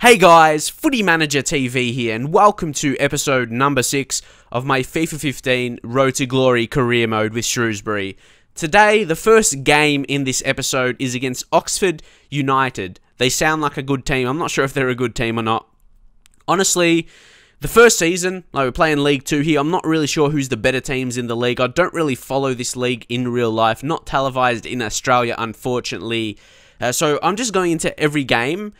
Hey guys, Footy Manager TV here, and welcome to episode number 6 of my FIFA 15 Road to Glory career mode with Shrewsbury. Today, the first game in this episode is against Oxford United. They sound like a good team. I'm not sure if they're a good team or not. Honestly, the first season, we're playing League 2 here, I'm not really sure who's the better teams in the league. I don't really follow this league in real life, not televised in Australia, unfortunately. So I'm just going into every game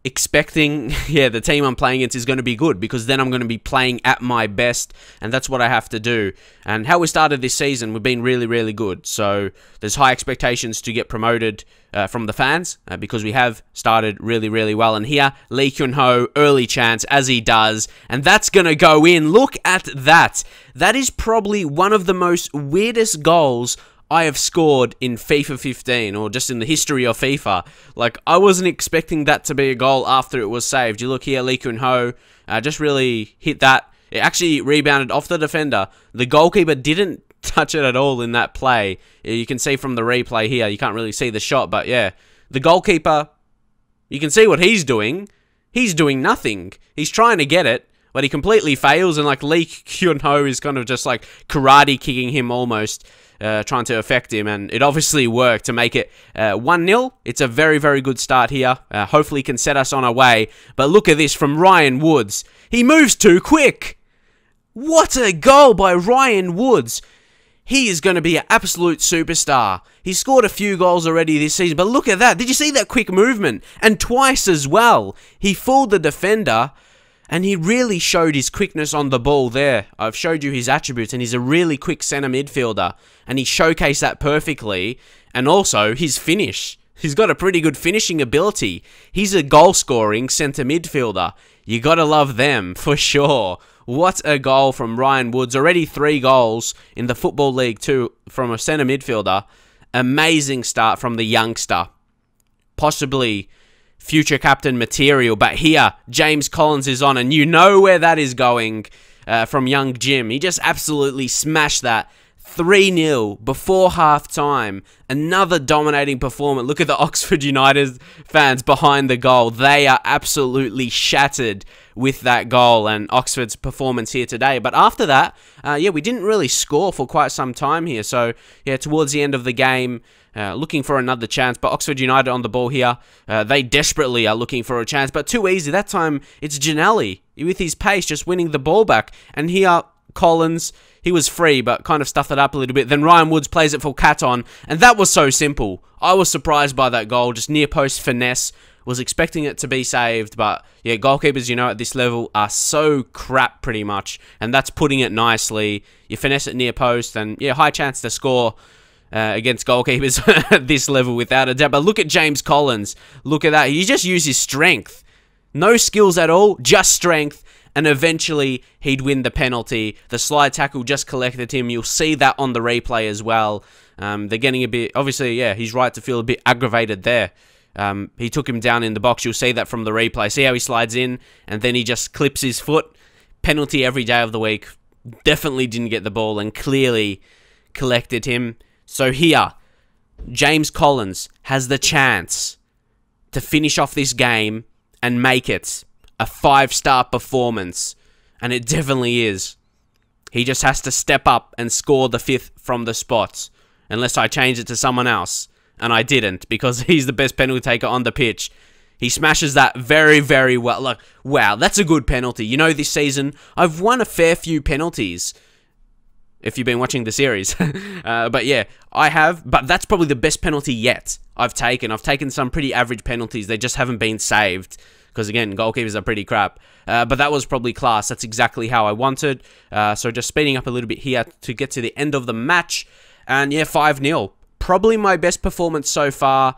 expecting, the team I'm playing against is going to be good, because then I'm going to be playing at my best, and that's what I have to do. And how we started this season, we've been really, really good. So there's high expectations to get promoted from the fans, because we have started really, really well. And here, Lee Kyun-ho, early chance, as he does, and that's going to go in. Look at that. That is probably one of the most weirdest goals I have scored in FIFA 15, or just in the history of FIFA. Like, I wasn't expecting that to be a goal after it was saved. You look here, Lee Kyun-ho just really hit that. It actually rebounded off the defender. The goalkeeper didn't touch it at all in that play. You can see from the replay here, you can't really see the shot, but yeah. The goalkeeper, you can see what he's doing. He's doing nothing. He's trying to get it, but he completely fails, and like Lee Kyun-ho is kind of just like karate kicking him almost. Trying to affect him, and it obviously worked to make it 1-0. It's a very, very good start here. Hopefully can set us on our way. But look at this from Ryan Woods. He moves too quick. What a goal by Ryan Woods. He is going to be an absolute superstar. He's scored a few goals already this season, but look at that. Did you see that quick movement? And twice as well. He fooled the defender, and he really showed his quickness on the ball there. I've showed you his attributes, and he's a really quick centre midfielder. And he showcased that perfectly. And also, his finish. He's got a pretty good finishing ability. He's a goal-scoring centre midfielder. You gotta love them, for sure. What a goal from Ryan Woods. Already 3 goals in the Football League 2 from a centre midfielder. Amazing start from the youngster. Possibly future captain material, but here James Collins is on, and you know where that is going from young Jim. He just absolutely smashed that. 3-0 before half-time. Another dominating performance. Look at the Oxford United fans behind the goal. They are absolutely shattered with that goal and Oxford's performance here today. But after that, we didn't really score for quite some time here. So, towards the end of the game, looking for another chance, but Oxford United on the ball here. They desperately are looking for a chance, but too easy. That time, it's Giannelli with his pace just winning the ball back. And here, Collins, he was free, but kind of stuffed it up a little bit. Then Ryan Woods plays it for Caton, and that was so simple. I was surprised by that goal, just near post finesse. Was expecting it to be saved, but yeah, goalkeepers, at this level are so crap pretty much, and that's putting it nicely. You finesse it near post, and yeah, high chance to score against goalkeepers at this level without a doubt. But look at James Collins. Look at that. He just used his strength. No skills at all, just strength. And eventually, he'd win the penalty. The slide tackle just collected him. You'll see that on the replay as well. They're getting a bit... Obviously, yeah, he's right to feel a bit aggravated there. He took him down in the box. You'll see that from the replay. See how he slides in, and then he just clips his foot. Penalty every day of the week. Definitely didn't get the ball and clearly collected him. So here, James Collins has the chance to finish off this game and make it a 5-star performance. And it definitely is. He just has to step up and score the 5th from the spot. Unless I change it to someone else. And I didn't, because he's the best penalty taker on the pitch. He smashes that very, very well. Like, wow, that's a good penalty. This season, I've won a fair few penalties. If you've been watching the series. But yeah, I have. But that's probably the best penalty yet I've taken. I've taken some pretty average penalties. They just haven't been saved. Because again, goalkeepers are pretty crap. But that was probably class. That's exactly how I wanted. So just speeding up a little bit here to get to the end of the match. And yeah, 5-0. Probably my best performance so far.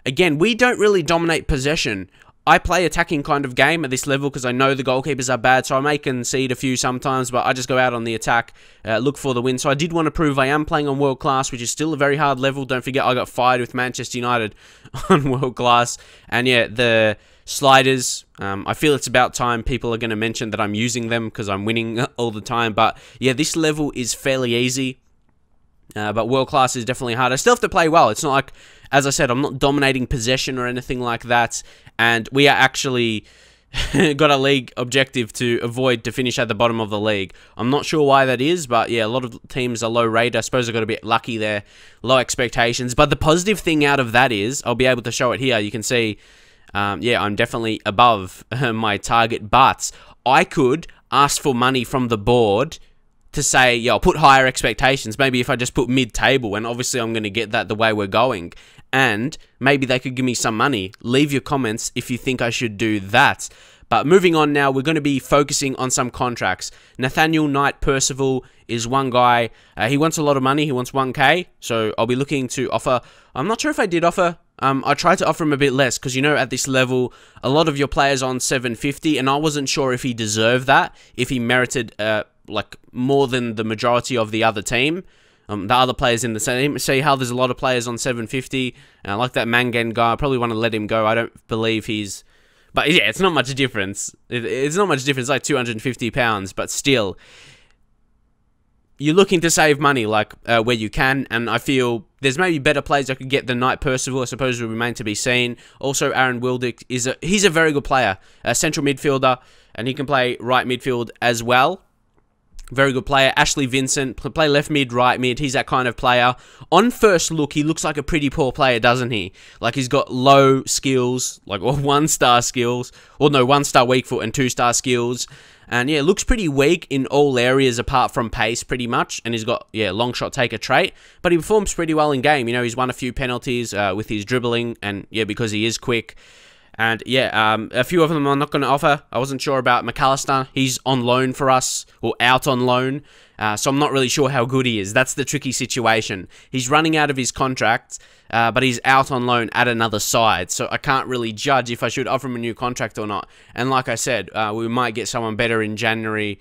Again, we don't really dominate possession. I play attacking kind of game at this level because I know the goalkeepers are bad, so I may concede a few sometimes, but I just go out on the attack, look for the win. So I did want to prove I am playing on world class, which is still a very hard level. Don't forget, I got fired with Manchester United on world class. And yeah, the sliders, I feel it's about time people are going to mention that I'm using them because I'm winning all the time. But yeah, this level is fairly easy. But world class is definitely hard. I still have to play well. It's not like, as I said, I'm not dominating possession or anything like that. And we are actually got a league objective to finish at the bottom of the league. I'm not sure why that is, but yeah, a lot of teams are low rated. I suppose I got a bit lucky there. Low expectations. But the positive thing out of that is, I'll be able to show it here. You can see, yeah, I'm definitely above my target. But I could ask for money from the board to say, yeah, I'll put higher expectations. Maybe if I just put mid-table, and obviously I'm going to get that the way we're going. And maybe they could give me some money. Leave your comments if you think I should do that. But moving on now, we're going to be focusing on some contracts. Nathaniel Knight Percival is one guy. He wants a lot of money. He wants 1k. So I'll be looking to offer. I'm not sure if I did offer. I tried to offer him a bit less because, you know, at this level, a lot of your players on 750, and I wasn't sure if he deserved that, if he merited like more than the majority of the other team. The other players in the team. See how there's a lot of players on 750. Like that Mangan guy. I probably want to let him go. I don't believe he's... But yeah, it's not much difference. It's not much difference, like £250. But still, you're looking to save money like where you can. And I feel there's maybe better players I could get than Knight Percival. I suppose will remain to be seen. Also, Aaron Wildick he's a very good player. A central midfielder. And he can play right midfield as well. Very good player. Ashley Vincent, play left mid, right mid. He's that kind of player. On first look, he looks like a pretty poor player, doesn't he? Like he's got low skills, like or 1-star skills. Or no, 1-star weak foot and 2-star skills. And yeah, looks pretty weak in all areas apart from pace, pretty much. And he's got, yeah, long shot taker trait. But he performs pretty well in game. You know, he's won a few penalties with his dribbling. And yeah, because he is quick. And yeah, a few of them I'm not going to offer. I wasn't sure about McAllister. He's on loan for us, or out on loan. So I'm not really sure how good he is. That's the tricky situation. He's running out of his contract, but he's out on loan at another side. So I can't really judge if I should offer him a new contract or not. And like I said, we might get someone better in January.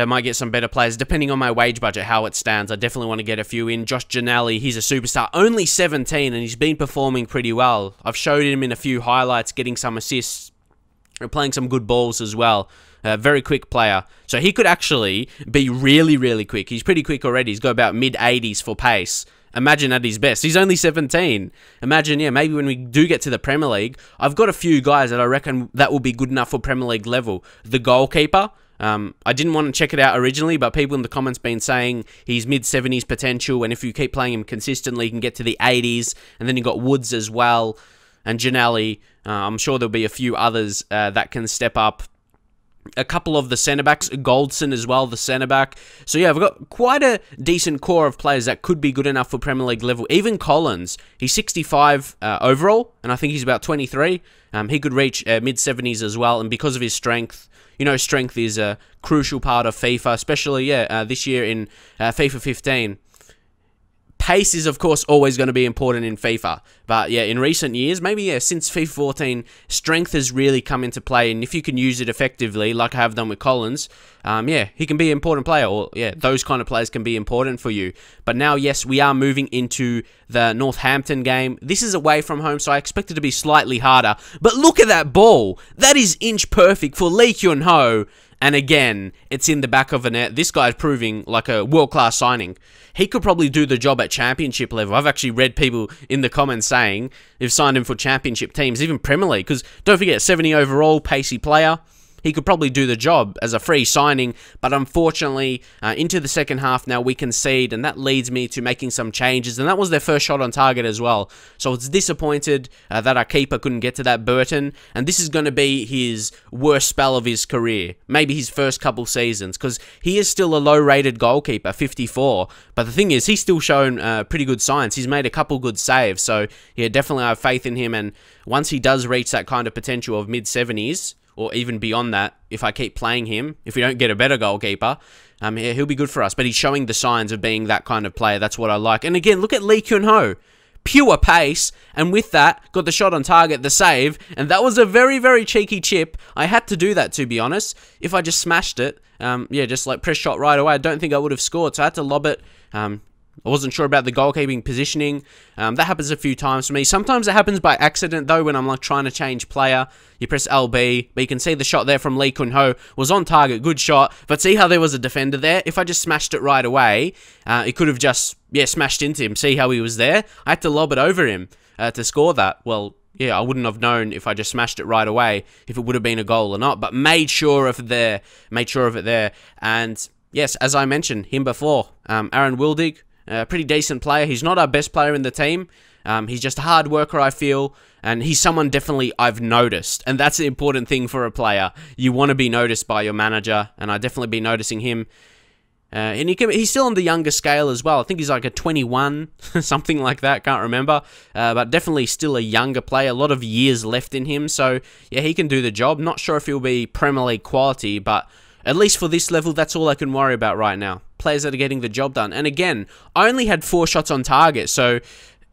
Might get some better players, depending on my wage budget, how it stands. I definitely want to get a few in. Josh Giannelli, he's a superstar. Only 17, and he's been performing pretty well. I've showed him in a few highlights, getting some assists, playing some good balls as well. Very quick player. So he could actually be really, really quick. He's pretty quick already. He's got about mid-80s for pace. Imagine at his best. He's only 17. Imagine, yeah, maybe when we do get to the Premier League, I've got a few guys that I reckon that will be good enough for Premier League level. The goalkeeper... I didn't want to check it out originally, but people in the comments been saying he's mid-70s potential, and if you keep playing him consistently, you can get to the 80s, and then you got Woods as well, and Giannelli. I'm sure there'll be a few others that can step up. A couple of the centre-backs, Goldson as well, the centre-back. So yeah, we've got quite a decent core of players that could be good enough for Premier League level. Even Collins, he's 65 overall, and I think he's about 23. He could reach mid-70s as well, and because of his strength... You know, strength is a crucial part of FIFA, especially, yeah, this year in FIFA 15. Pace is, of course, always going to be important in FIFA. But, yeah, in recent years, maybe, yeah, since FIFA 14, strength has really come into play. And if you can use it effectively, like I have done with Collins, yeah, he can be an important player. Or, yeah, those kind of players can be important for you. But now, yes, we are moving into the Northampton game. This is away from home, so I expect it to be slightly harder. But look at that ball. That is inch perfect for Lee Kyun-ho. And again, it's in the back of the net. This guy's proving like a world-class signing. He could probably do the job at championship level. I've actually read people in the comments saying they've signed him for championship teams, even Premier League. Because don't forget, 70 overall, pacey player. He could probably do the job as a free signing, but unfortunately, into the second half now, we concede, and that leads me to making some changes, and that was their first shot on target as well. So it's disappointed that our keeper couldn't get to that Burton, and this is going to be his worst spell of his career, maybe his first couple seasons, because he is still a low-rated goalkeeper, 54, but the thing is, he's still shown pretty good signs. He's made a couple good saves, so yeah, definitely I have faith in him, and once he does reach that kind of potential of mid-70s, or even beyond that, if I keep playing him, if we don't get a better goalkeeper, yeah, he'll be good for us. But he's showing the signs of being that kind of player. That's what I like. And again, look at Lee Kyun-ho. Pure pace, and with that, got the shot on target, the save, and that was a very, very cheeky chip. I had to do that, to be honest. If I just smashed it, yeah, just like press shot right away, I don't think I would have scored, so I had to lob it. I wasn't sure about the goalkeeping positioning. That happens a few times for me. Sometimes it happens by accident, though, when I'm like trying to change player. You press LB, but you can see the shot there from Lee Kun-ho was on target, good shot. But see how there was a defender there? If I just smashed it right away, it could have just, smashed into him. See how he was there? I had to lob it over him to score that. Well, yeah, I wouldn't have known if I just smashed it right away if it would have been a goal or not. But made sure of it there. And yes, as I mentioned him before, Aaron Wildig, a pretty decent player. He's not our best player in the team. He's just a hard worker, I feel, and he's someone definitely I've noticed, and that's the important thing for a player. You want to be noticed by your manager, and I've definitely been noticing him. And he's still on the younger scale as well. I think he's like a 21, something like that, can't remember. But definitely still a younger player, a lot of years left in him, so yeah, he can do the job. Not sure if he'll be Premier League quality, but at least for this level, that's all I can worry about right now. Players that are getting the job done. And again, I only had 4 shots on target, so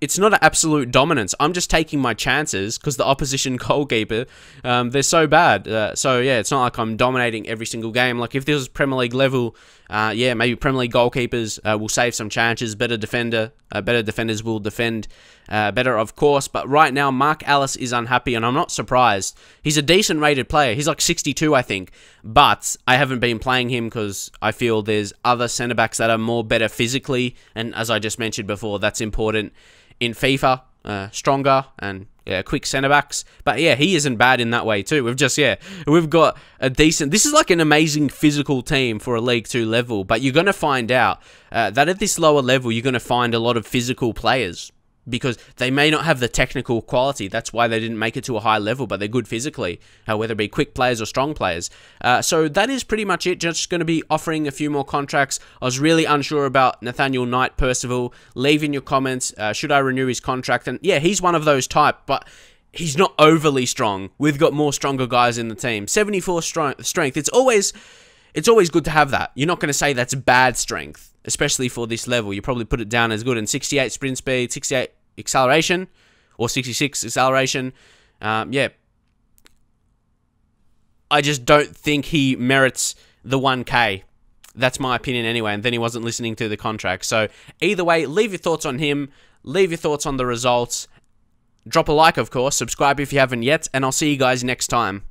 it's not an absolute dominance. I'm just taking my chances because the opposition goalkeeper, they're so bad. So yeah, it's not like I'm dominating every single game. Like if this was Premier League level, maybe Premier League goalkeepers will save some chances. Better defenders will defend better, of course. But right now, Mark Ellis is unhappy, and I'm not surprised. He's a decent rated player. He's like 62, I think. But I haven't been playing him because I feel there's other centre-backs that are more better physically. And as I just mentioned before, that's important in FIFA, stronger and quick centre-backs. But yeah, he isn't bad in that way too. We've got a decent... This is like an amazing physical team for a League 2 level, but you're going to find out that at this lower level, you're going to find a lot of physical players because they may not have the technical quality. That's why they didn't make it to a high level, but they're good physically, whether it be quick players or strong players. So that is pretty much it. Just going to be offering a few more contracts. I was really unsure about Nathaniel Knight Percival. Leave in your comments, should I renew his contract? And yeah, he's one of those type, but he's not overly strong. We've got more stronger guys in the team. 74 strength. It's always good to have that. You're not going to say that's bad strength, especially for this level. You probably put it down as good. And 68 sprint speed, 68 acceleration, or 66 acceleration. I just don't think he merits the 1K. That's my opinion anyway. And then he wasn't listening to the contract. So either way, leave your thoughts on him. Leave your thoughts on the results. Drop a like, of course. Subscribe if you haven't yet. And I'll see you guys next time.